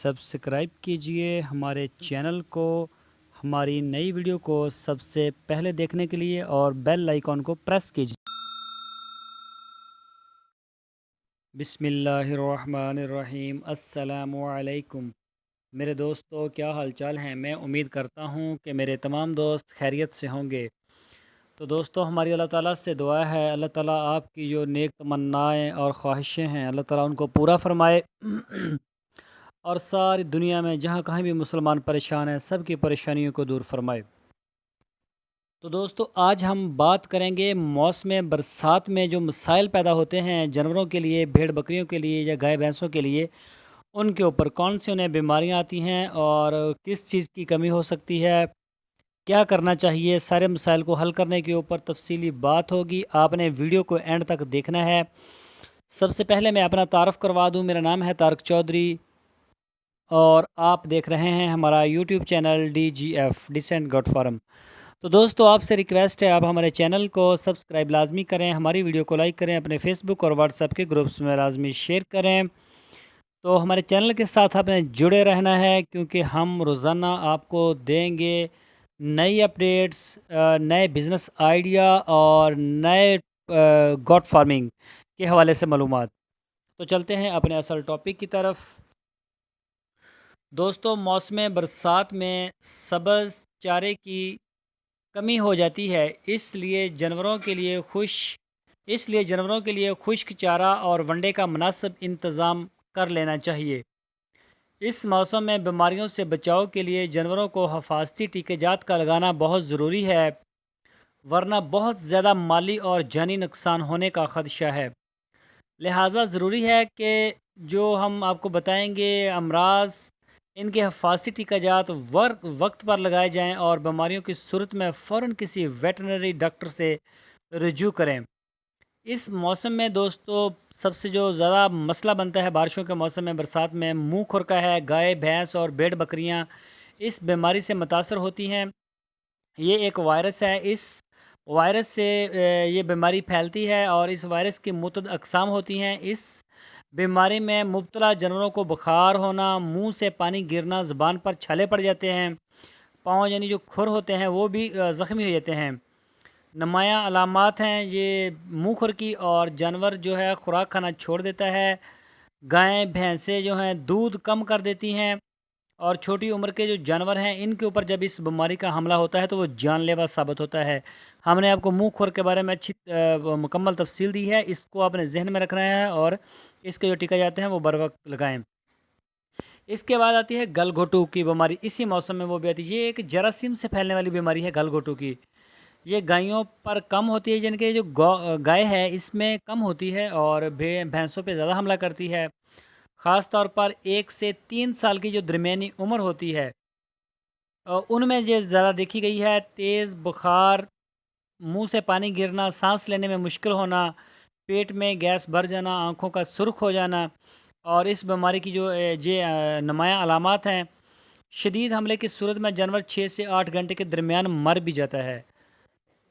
Subscribe कीजिए हमारे channel को, हमारी नई वीडियो को सबसे पहले देखने के लिए और बेल आइकॉन को प्रेस कीजिए। बिस्मिल्लाहिर्रहमानिर्रहीम। अस्सलामु अलैकुम। मेरे दोस्तों, क्या हालचाल हैं? मैं उम्मीद करता हूं कि मेरे तमाम दोस्त खैरियत से होंगे। तो दोस्तों, हमारी अल्लाह ताला से दुआ है, अल्लाह ताला आपकी जो नेक तमन्नाएं और ख्वाहिशें हैं, अल्लाह ताला उनको पूरा फरमाए और सारी दुनिया में जहाँ कहीं भी मुसलमान परेशान हैं, सब की परेशानियों को दूर फरमाए। तो दोस्तों, आज हम बात करेंगे मौसम बरसात में जो मसाइल पैदा होते हैं जानवरों के लिए, भेड़ बकरियों के लिए या गाय भैंसों के लिए, उनके ऊपर कौन सी उन्हें बीमारियां आती हैं और किस चीज़ की कमी हो सकती है, क्या करना चाहिए। सारे मसाइल को हल करने के ऊपर तफसीली बात होगी। आपने वीडियो को एंड तक देखना है। सबसे पहले मैं अपना तारफ़ करवा दूँ। मेरा नाम है तारक चौधरी और आप देख रहे हैं हमारा YouTube channel DGF Decent God Farm. तो दोस्तों, आपसे रिक्वेस्ट है, आप हमारे चैनल को सब्सक्राइब लाजमी करें, हमारी वीडियो को लाइक करें, अपने फेसबुक और व्हाट्सएप के ग्रुप्स में लाजमी शेयर करें। तो हमारे चैनल के साथ आपने जुड़े रहना है, क्योंकि हम रोज़ाना आपको देंगे नई अपडेट्स, नए बिज़नेस आइडिया और नए गॉड फार्मिंग के हवाले से मालूमात। तो चलते हैं अपने असल टॉपिक की तरफ। दोस्तों, मौसम बरसात में सब्ज़ चारे की कमी हो जाती है, इसलिए जानवरों के लिए खुश्क चारा और वनडे का मुनासिब इंतज़ाम कर लेना चाहिए। इस मौसम में बीमारियों से बचाव के लिए जानवरों को हिफाजती टीकेजात का लगाना बहुत ज़रूरी है, वरना बहुत ज़्यादा माली और जानी नुकसान होने का ख़दशा है। लिहाजा ज़रूरी है कि जो हम आपको बताएंगे अमराज, इनके हिफाजती टीकाजात वक्त पर लगाए जाएं और बीमारियों की सूरत में फ़ौरन किसी वेटरनरी डॉक्टर से रुजू करें। इस मौसम में दोस्तों, सबसे जो ज़्यादा मसला बनता है बारिशों के मौसम में, बरसात में, मुंह खुर का है। गाय भैंस और भेड़ बकरियां इस बीमारी से मुतासर होती हैं। ये एक वायरस है। इस वायरस से ये बीमारी फैलती है और इस वायरस की मुतअद्दिद अक़साम होती हैं। इस बीमारी में मुब्तला जानवरों को बुखार होना, मुंह से पानी गिरना, ज़ुबान पर छाले पड़ जाते हैं, पाँव यानी जो खुर होते हैं वो भी ज़ख्मी हो जाते हैं। नुमायाँ अलामात हैं ये मुँह खुर की, और जानवर जो है खुराक खाना छोड़ देता है। गायें भैंसें जो हैं दूध कम कर देती हैं, और छोटी उम्र के जो जानवर हैं इनके ऊपर जब इस बीमारी का हमला होता है तो वो जानलेवा साबित होता है। हमने आपको मुँह खुर के बारे में अच्छी मुकम्मल तफसील दी है, इसको आपने जहन में रखना है और इसके जो टीका जाते हैं वो बर वक्त लगाएँ। इसके बाद आती है गलघोटू की बीमारी। इसी मौसम में वो भी आती है। ये एक जरासीम से फैलने वाली बीमारी है गलघोटू की। ये गायों पर कम होती है, जिनके जो गाय है इसमें कम होती है, और भैंसों पे ज़्यादा हमला करती है। ख़ास तौर पर 1 से 3 साल की जो दरमियानी उम्र होती है, उनमें ये ज़्यादा देखी गई है। तेज़ बुखार, मुंह से पानी गिरना, सांस लेने में मुश्किल होना, पेट में गैस भर जाना, आँखों का सुर्ख हो जाना, और इस बीमारी की जो नुमायाँ अलामात हैं, शदीद हमले की सूरत में जानवर 6 से 8 घंटे के दरमियान मर भी जाता है।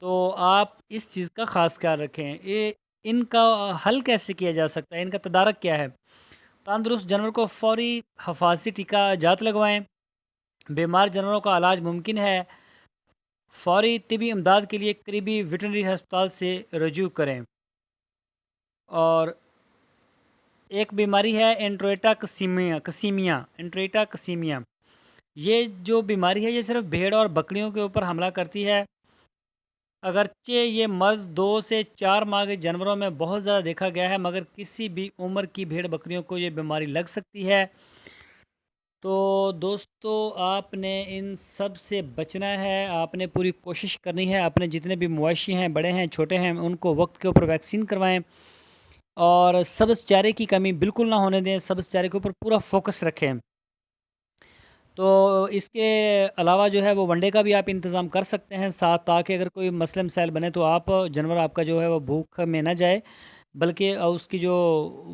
तो आप इस चीज़ का ख़ास ख्याल रखें। ये इनका हल कैसे किया जा सकता है, इनका तदारक क्या है? तंदुरुस्त जानवर को फ़ौरी हिफाजती टीका जात लगवाएं। बीमार जानवरों का इलाज मुमकिन है। फ़ौरी तिबी इमदाद के लिए करीबी वेटरनरी अस्पताल से रजू करें। और एक बीमारी है एंट्रोएटा कसीमिया। ये जो बीमारी है ये सिर्फ भेड़ और बकरियों के ऊपर हमला करती है। अगरचे ये मर्ज़ 2 से 4 माह के जानवरों में बहुत ज़्यादा देखा गया है, मगर किसी भी उम्र की भेड़ बकरियों को ये बीमारी लग सकती है। तो दोस्तों, आपने इन सब से बचना है, आपने पूरी कोशिश करनी है। अपने जितने भी मवेशी हैं, बड़े हैं छोटे हैं, उनको वक्त के ऊपर वैक्सीन करवाएं, और सब्ज़ चारे की कमी बिल्कुल ना होने दें। सब्ज़ चारे के ऊपर पूरा फोकस रखें। तो इसके अलावा जो है वो वनडे का भी आप इंतज़ाम कर सकते हैं साथ, ताकि अगर कोई मसले मसाइल बने तो आप जानवर आपका जो है वो भूख में ना जाए, बल्कि उसकी जो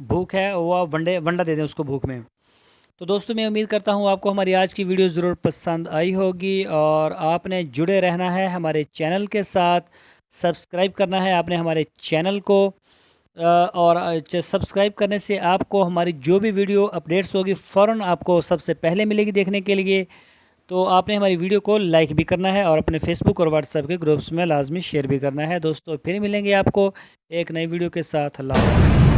भूख है वो आप वंडा दे दें उसको भूख में। तो दोस्तों, मैं उम्मीद करता हूँ आपको हमारी आज की वीडियो ज़रूर पसंद आई होगी, और आपने जुड़े रहना है हमारे चैनल के साथ। सब्सक्राइब करना है आपने हमारे चैनल को, اور سبسکرائب کرنے سے آپ کو ہماری جو بھی ویڈیو اپڈیٹس ہوگی فوراً آپ کو سب سے پہلے ملے گی دیکھنے کے لیے۔ تو آپ نے ہماری ویڈیو کو لائک بھی کرنا ہے اور اپنے فیس بک اور واٹس ایپ کے گروپس میں لازمی شیئر بھی کرنا ہے۔ دوستو پھر ملیں گے آپ کو ایک نئی ویڈیو کے ساتھ۔ اللہ حافظ۔